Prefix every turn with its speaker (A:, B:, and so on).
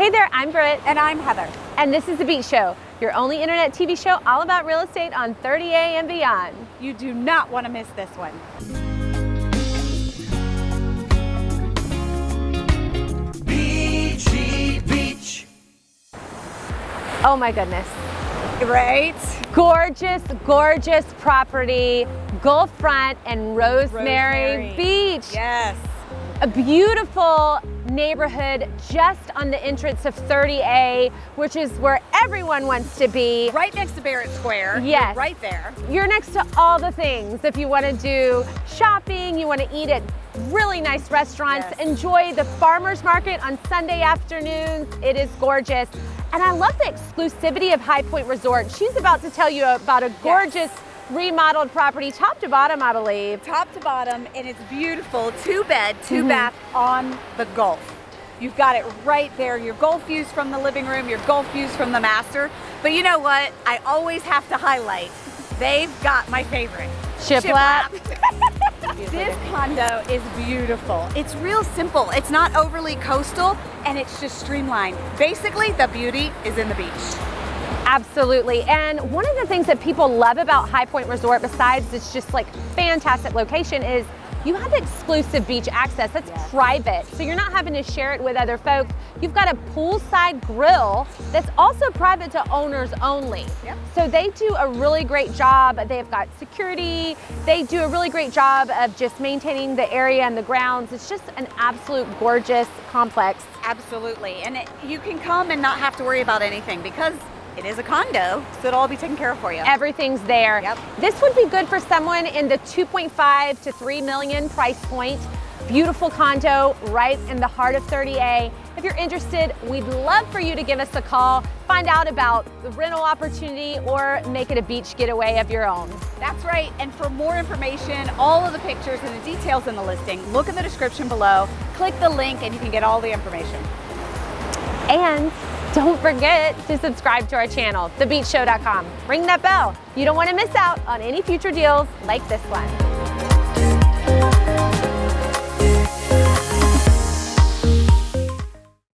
A: Hey there, I'm Britt.
B: And I'm Heather.
A: And this is The Beach Show, your only internet TV show all about real estate on 30A and beyond.
B: You do not want to miss this one.
C: Beachy Beach.
A: Oh my goodness.
B: Right?
A: Gorgeous, gorgeous property, Gulf Front and Rosemary Beach.
B: Yes.
A: A beautiful neighborhood just on the entrance of 30A, which is where everyone wants to be.
B: Right next to Barrett Square.
A: Yes.
B: You're right there.
A: You're next to all the things. If you want to do shopping, you want to eat at really nice restaurants,
B: Yes.
A: enjoy the farmers market on Sunday afternoons. It is gorgeous. And I love the exclusivity of High Point Resort. She's about to tell you about a gorgeous remodeled property, top to bottom, I believe.
B: Top to bottom, and it's beautiful. 2-bed, 2-bath on the Gulf. You've got it right there. Your Gulf views from the living room, your Gulf views from the master. But you know what? I always have to highlight, they've got my favorite.
A: Shiplap.
B: This condo is beautiful. It's real simple. It's not overly coastal, and it's just streamlined. Basically, the beauty is in the beach.
A: Absolutely. And one of the things that people love about High Point Resort, besides it's just like fantastic location, is you have exclusive beach access. That's private. So you're not having to share it with other folks. You've got a poolside grill that's also private to owners only.
B: Yep.
A: So they do a really great job. They've got security. They do a really great job of just maintaining the area and the grounds. It's just an absolute gorgeous complex.
B: Absolutely. And you can come and not have to worry about anything because it is a condo, so it'll all be taken care of for you.
A: Everything's there.
B: Yep.
A: This would be good for someone in the 2.5 to 3 million price point. Beautiful condo right in the heart of 30A. If you're interested, we'd love for you to give us a call, find out about the rental opportunity, or make it a beach getaway of your own.
B: That's right. And for more information, all of the pictures and the details in the listing, look in the description below, click the link, and you can get all the information.
A: And don't forget to subscribe to our channel, thebeachshow.com. Ring that bell. You don't want to miss out on any future deals like this one.